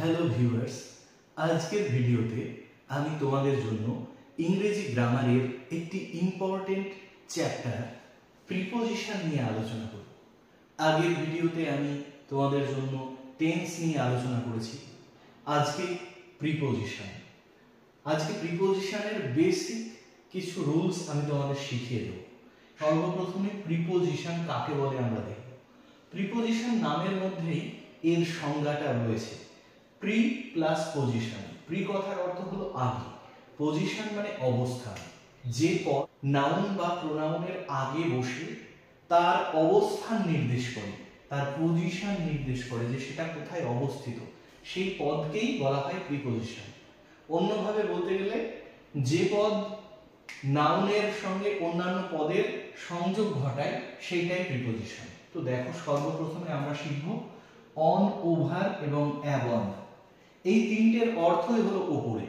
Hello viewers, আজকের ভিডিওতে আমি তোমাদের জন্য ইংরেজি গ্রামারের একটি ইম্পর্টেন্ট চ্যাপ্টার প্রিপোজিশন নিয়ে আলোচনা করব। আগের ভিডিওতে আমি তোমাদের জন্য টেন্স নিয়ে আলোচনা করেছি। আজকে প্রিপোজিশনের বেসিক কিছু রুলস আমি তোমাদের শিখিয়ে দেব। সর্বপ্রথমে প্রিপোজিশন কাকে বলে আমরা দেখব। প্রিপোজিশন নামের মধ্যেই এর সংজ্ঞাটা রয়েছে, প্রি প্লাস পজিশন। প্রি কথার অর্থ হলো আগে, পজিশন মানে অবস্থান। যে পদ নাউন বা প্রোনাউনের আগে বসে তার অবস্থান নির্দেশ করে, তার পজিশন নির্দেশ করে, যে সেটা কোথায় অবস্থিত, সেই পদকেই বলা হয় প্রিপোজিশন। অন্যভাবে বলতে গেলে যে পদ নাউনের সঙ্গে অন্যান্য পদের সংযোগ ঘটায় সেইটাই প্রিপোজিশন। তো দেখো, সর্বপ্রথমে আমরা শিখব অন, ওভার এবং অ্যাবভ। এই তিনটের অর্থই হলো উপরে।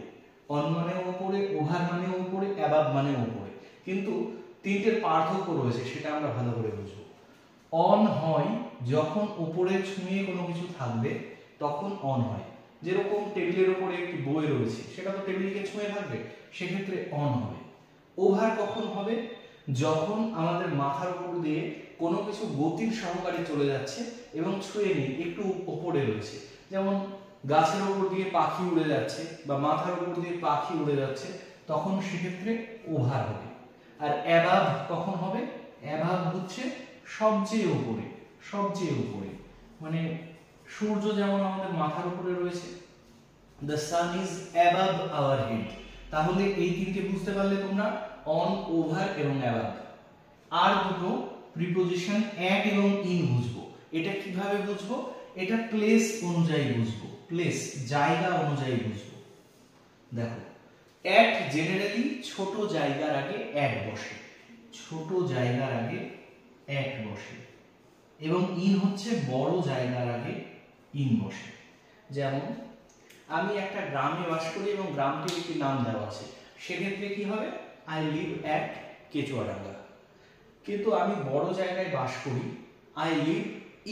অন মানেও উপরে, ওভার মানেও উপরে, অ্যাবভ মানেও উপরে। কিন্তু তিনটের পার্থক্য রয়েছে, সেটা আমরা ভালো করে বুঝব। অন হয় যখন উপরে ছুঁয়ে কোনো কিছু থাকবে তখন অন হয়। যেরকম টেবিলের উপরে একটি বই রয়েছে, সেটা তো টেবিলকে ছুঁয়ে থাকবে, সেক্ষেত্রে অন হবে। ওভার কখন হবে? যখন আমাদের মাথার উপর দিয়ে কোনো কিছু গতির সহকারে চলে যাচ্ছে এবং ছুঁয়ে নেই, একটু উপরে রয়েছে। যেমন গাছের উপর দিয়ে পাখি উড়ে যাচ্ছে বা মাথার উপর দিয়ে পাখি উড়ে যাচ্ছে, তখন সেক্ষেত্রে ওভার হবে। আর অ্যাবাভ কখন হবে? অ্যাবাভ হচ্ছে সবচেয়ে উপরে, সবচেয়ে উপরে। মানে সূর্য যেমন আমাদের মাথার উপরে রয়েছে, the sun is above our head. তাহলে এই তিনটে বুঝতে পারলে তোমরা, অন, ওভার এবং অ্যাবাভ। আর দুটো প্রিপোজিশন অ্যাট এবং ইন বুঝবো। এটা কিভাবে বুঝবো? এটা প্লেস অনুযায়ী বুঝবো, প্লেস জায়গা অনুযায়ী বুঝবো। দেখো, অ্যাট জেনারেলি ছোট জায়গার আগে অ্যাট বসে, ছোট জায়গার আগে অ্যাট বসে। এবং ইন হচ্ছে বড় জায়গার আগে ইন বসে। যেমন আমি একটা গ্রামে বাস করি এবং গ্রামটির একটি নাম দেওয়া আছে, সেক্ষেত্রে কি হবে? I live at Kechuadanga. কিন্তু আমি বড় জায়গায় বাস করি, আই লিভ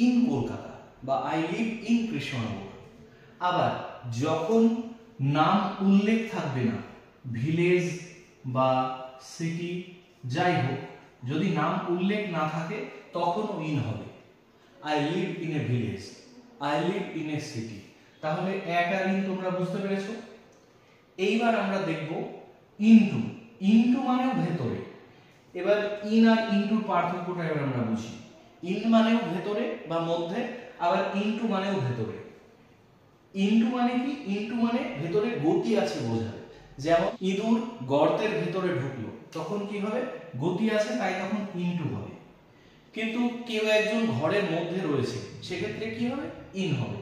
ইন কলকাতা বা আই লিভ ইন কৃষ্ণনগর। আবার যখন নাম উল্লেখ থাকবে না, ভিলেজ বা সিটি যাই হোক, যদি নাম উল্লেখ না থাকে তখনও ইন হবে। I live in a village, I live in a city. তাহলে অ্যাট আর ইন তোমরা বুঝতে পেরেছো। এইবার আমরা দেখব ইনটু। ইনটু মানেও ভেতরে। এবার ইন আর ইনটুর পার্থক্যটা এবার আমরা বুঝি। ইন মানেও ভেতরে বা মধ্যে, আবার ইনটু মানেও ভেতরে। ইনটু মানে কি? ইনটু মানে ভেতরে গতি আছে বোঝাবে। যেমন ইঁদুর গর্তের ভেতরে ঢুকলো, তখন কি হবে? গতি আছে, তাই তখন ইনটু হবে। কিন্তু কেউ একজন ঘরের মধ্যে রয়েছে, সেক্ষেত্রে কি হবে? ইন হবে।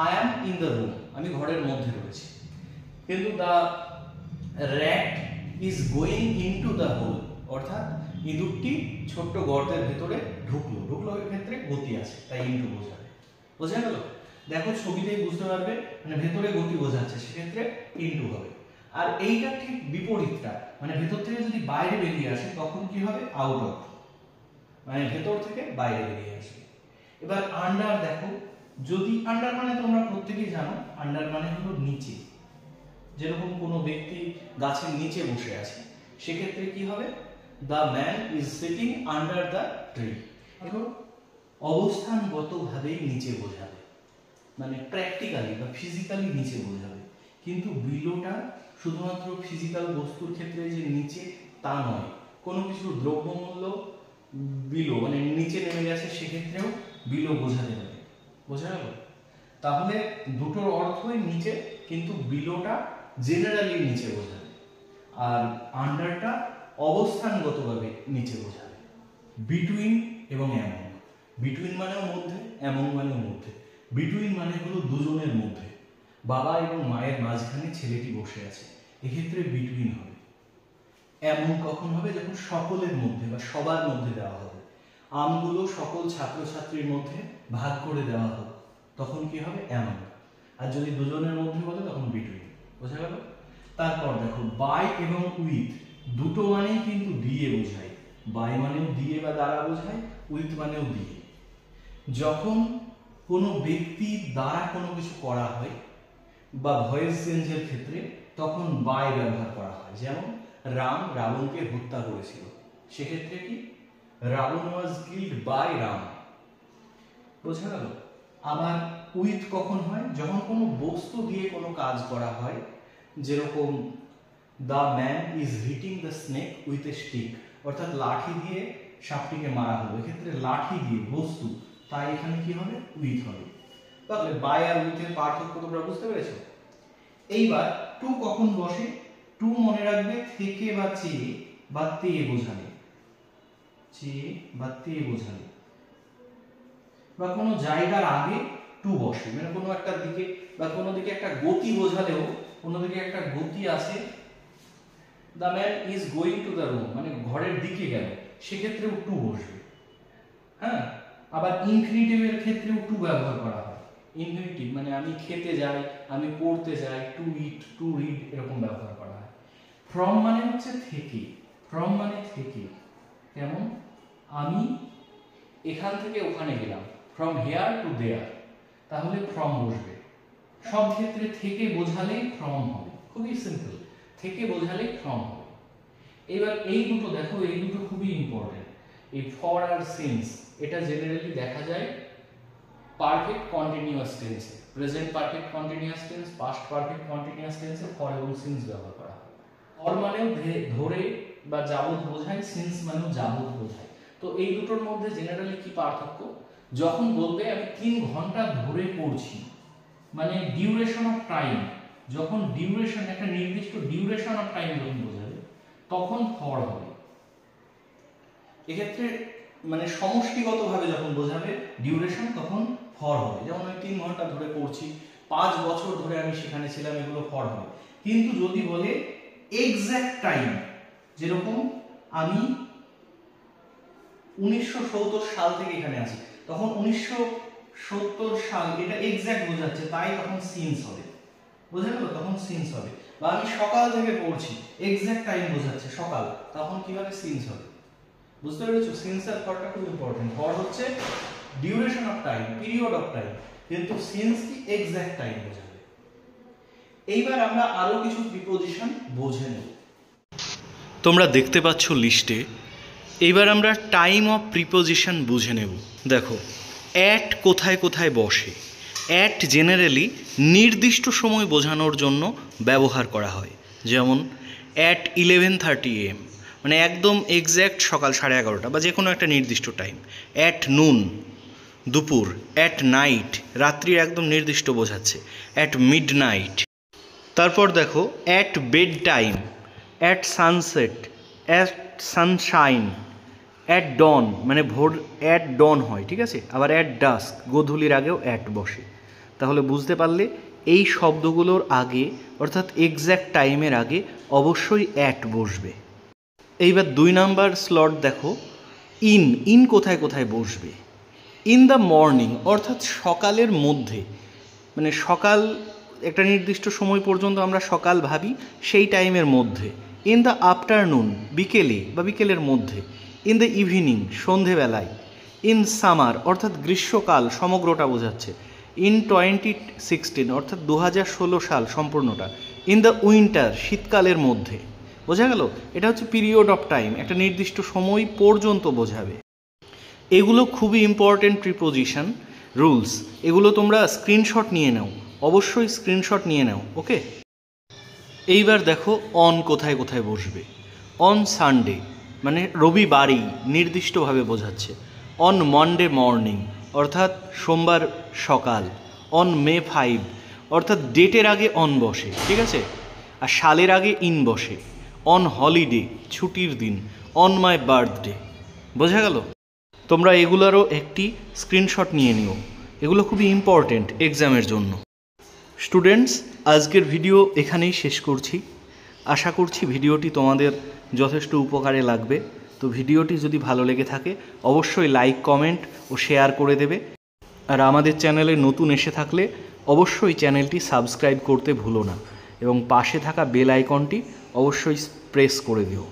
I am in the room, আমি ঘরের মধ্যে রয়েছি। কিন্তু the rat is going into the hole, অর্থাৎ ইঁদুরটি ছোট্ট গর্তের ভেতরে ঢুকলো। এর ক্ষেত্রে গতি আছে, তাই ইনটু বোঝাবে। বোঝা গেল? দেখো, ছবিতেই বুঝতে পারবে, মানে ভেতরে গতি বোঝাচ্ছে, সেক্ষেত্রে ইনটু হবে। আর এইটা ঠিক বিপরীতটা, মানে ভেতর থেকে যদি বাইরে বেরিয়ে আসে তখন কি হবে? আউট অফ, মানে ভেতর থেকে বাইরে বেরিয়ে আসে। এবার আন্ডার দেখো, যদি আন্ডার মানে তোমরা প্রত্যেকেই জানো, আন্ডার মানে হলো নিচে। যেরকম কোনো ব্যক্তি গাছের নিচে বসে আছে, সেক্ষেত্রে কি হবে? The man is sitting under the tree. এখন অবস্থানগতভাবেই নিচে বোঝাবে, মানে প্র্যাকটিক্যালি বা ফিজিক্যালি নিচে বোঝাবে। কিন্তু বিলোটা শুধুমাত্র ফিজিক্যাল বস্তুর ক্ষেত্রে যে নিচে, তা নয়। কোনো কিছুর দ্রব্যমূল্য বিলো, মানে নিচে নেমে গেছে, সেক্ষেত্রেও বিলো বোঝাতে হবে। বোঝা গেল? তাহলে দুটোর অর্থই নিচে, কিন্তু বিলোটা জেনারেলি নিচে বোঝাবে, আর আন্ডারটা অবস্থানগতভাবে নিচে বোঝাবে। বিটুইন এবং অ্যামং। বিটুইন মানেও মধ্যে, অ্যামং মানেও মধ্যে। বিটুইন মানে হলো দুজনের মধ্যে, বাবা এবং মায়ের মাঝখানে ছেলেটি বসে আছে, এক্ষেত্রে বিটুইন হবে। অ্যামং কখন হবে? যখন সকলের মধ্যে বা সবার মধ্যে দেওয়া হবে। আমগুলো সকল ছাত্রছাত্রীর মধ্যে ভাগ করে দেওয়া হবে, তখন কি হবে? অ্যামং। আর যদি দুজনের মধ্যে বলে তখন বিটুইন। বোঝা গেল? তারপর দেখো, বাই এবং উইথ দুটো মানেই কিন্তু দিয়ে বোঝায়। বাই মানেও দিয়ে বা দ্বারা বোঝায়, উইথ মানেও দিয়ে। যখন কোনো ব্যক্তির দ্বারা কোনো কিছু করা হয়, বা ভয়েস চেঞ্জের ক্ষেত্রে তখন বাই ব্যবহার করা হয়। যেমন রাম রাবণকে হত্যা করেছিল, সেক্ষেত্রে কি Ravan was killed by Ram. বোঝা গেল? আবার উইথ কখন হয়? যখন কোনো বস্তু দিয়ে কোনো কাজ করা হয়, যেরকম the man is hitting the snake with a stick, অর্থাৎ লাঠি দিয়ে সাপটিকে মারা হলো, এক্ষেত্রে লাঠি দিয়ে বস্তু, তাই এখানে কি হবে? উইথ হবে। তাহলে বাই আর উইথের পার্থক্য তোমরা বুঝতে পেরেছো? এইবার টু কখন বসে? টু মনে রাখবে থেকে বা চেয়ে বা তে বোঝালে, চেয়ে বা তে বোঝালে, বা কোনো জায়গার আগে টু বসে, মানে কোনো একটা দিকে বা কোনো দিকে একটা গতি বোঝালেও, কোনো দিকে একটা গতি আছে, the man is going to the room, মানে ঘরের দিকে গেল, সেক্ষেত্রেও টু বসবে। হ্যাঁ, আবার ইনফিনিটিভের ক্ষেত্রেও টু ব্যবহার করা হয়। ইনফিনিটিভ মানে আমি খেতে যাই, আমি পড়তে যাই, টু ইট, টু রিড, এরকম ব্যবহার করা হয়। ফ্রম মানে হচ্ছে থেকে, ফ্রম মানে থেকে, কেমন? আমি এখান থেকে ওখানে গেলাম, ফ্রম হেয়ার টু দেয়ার, তাহলে ফ্রম বসবে। সব ক্ষেত্রে থেকে বোঝালেই ফ্রম হবে, খুবই সিম্পল, থেকে বোঝালেই ফ্রম হবে। এবার এই দুটো দেখো, এই দুটো খুবই ইম্পর্টেন্ট, এই ফর আর সিন্স, এটা জেনারেলি দেখা যায় পারফেক্ট কন্টিনিউয়াস টেন্সে, present perfect continuous tense, past perfect continuous টেন্সে ফর এবং সিন্স ব্যবহার করা হয়। ফর মানেও ধরে বা যাবত বোঝায়, সিন্স মানেও যাবত বোঝায়। তো এই দুটোর মধ্যে জেনারেলি কি পার্থক্য? যখন বলবে আমি 3 ঘন্টা ধরে পড়ছি, মানে ডিউরেশন অফ টাইম, যখন ডিউরেশন, একটা নির্দিষ্ট ডিউরেশন অফ টাইম যখন বোঝাবে, তখন ফর হবে। এক্ষেত্রে মানে সমষ্টিগতভাবে যখন বোঝাবে ডিউরেশন, তখন ফর হবে। যেমন আমি 3 ঘন্টা ধরে পড়ছি, 5 বছর ধরে আমি সেখানে ছিলাম, এগুলো ফর হবে। কিন্তু যদি বলে এক্সাক্ট টাইম, যেরকম আমি 1970 সাল থেকে এখানে আছি, তখন 1970 সাল, এটা এক্সাক্ট বোঝাচ্ছে, তাই তখন সিন্স হবে। বোঝা গেল? তখন সিন্স হবে। বা আমি সকাল থেকে পড়ছি, এক্সাক্ট টাইম বোঝাচ্ছে সকাল, তখন কি হবে? সিন্স হবে। বুঝতে পেরেছো? সিন্স আর ফরটা খুব ইম্পর্টেন্ট। ফর হচ্ছে duration of time, period of time, কিন্তু সিন্স কি এক্সাক্ট টাইম বোঝাবে। এইবার আমরা আরো কিছু প্রিপোজিশন বুঝে নেব। তোমরা দেখতে পাচ্ছ লিস্টে। এইবার আমরা টাইম অফ প্রিপোজিশন বুঝে নেব। দেখো, অ্যাট কোথায় কোথায় বসে? অ্যাট জেনারেলি নির্দিষ্ট সময় বোঝানোর জন্য ব্যবহার করা হয়। যেমন অ্যাট 11:30 AM, মানে একদম এক্স্যাক্ট সকাল 11:30 বা যে কোনো একটা নির্দিষ্ট টাইম। অ্যাট নুন, দুপুর। অ্যাট নাইট, রাত্রির একদম নির্দিষ্ট বোঝাচ্ছে। At mid night. তারপর দেখো at bed time, at sunset, at Sunshine, at dawn, মানে ভোর, অ্যাট ডন হয়, ঠিক আছে। আবার অ্যাট ডাস্ক, গোধূলির আগেও অ্যাট বসে। তাহলে বুঝতে পারলে এই শব্দগুলোর আগে, অর্থাৎ এক্স্যাক্ট টাইমের আগে অবশ্যই অ্যাট বসবে। এইবার 2 নাম্বার স্লট দেখো, ইন। ইন কোথায় কোথায় বসবে? ইন দ্য মর্নিং, অর্থাৎ সকালের মধ্যে, মানে সকাল একটা নির্দিষ্ট সময় পর্যন্ত আমরা সকাল ভাবি, সেই টাইমের মধ্যে। ইন দ্য আফটারনুন, বিকেলে বা বিকেলের মধ্যে। ইন দ্য ইভিনিং, সন্ধেবেলায়। ইন সামার, অর্থাৎ গ্রীষ্মকাল সমগ্রটা বোঝাচ্ছে। ইন 2016, অর্থাৎ 2016 সাল সম্পূর্ণটা। ইন দ্য উইন্টার, শীতকালের মধ্যে। বোঝা গেল? এটা হচ্ছে পিরিয়ড অফ টাইম, একটা নির্দিষ্ট সময় পর্যন্ত বোঝাবে। এগুলো খুবই ইম্পর্টেন্ট প্রিপোজিশন, রুলস। এগুলো তোমরা স্ক্রিনশট নিয়ে নাও, অবশ্যই স্ক্রিনশট নিয়ে নাও, ওকে? এইবার দেখো অন কোথায় কোথায় বসবে। অন সানডে, মানে রবিবারই নির্দিষ্টভাবে বোঝাচ্ছে। অন মন্ডে মর্নিং, অর্থাৎ সোমবার সকাল। অন মে 5, অর্থাৎ ডেটের আগে অন বসে, ঠিক আছে। আর সালের আগে ইন বসে। অন হলিডে, ছুটির দিন। On my birthday. বোঝা গেল? তোমরা এগুলোরও একটি স্ক্রিনশট নিয়ে নিও, এগুলো খুবই ইম্পর্টেন্ট এক্সামের জন্য। স্টুডেন্টস, আজকের ভিডিও এখানেই শেষ করছি। আশা করছি ভিডিওটি তোমাদের যথেষ্ট উপকারে লাগবে। তো ভিডিওটি যদি ভালো লেগে থাকে অবশ্যই লাইক, কমেন্ট ও শেয়ার করে দেবে। আর আমাদের চ্যানেলে নতুন এসে থাকলে অবশ্যই চ্যানেলটি সাবস্ক্রাইব করতে ভুলো না, এবং পাশে থাকা বেল আইকনটি অবশ্যই প্রেস করে দিও।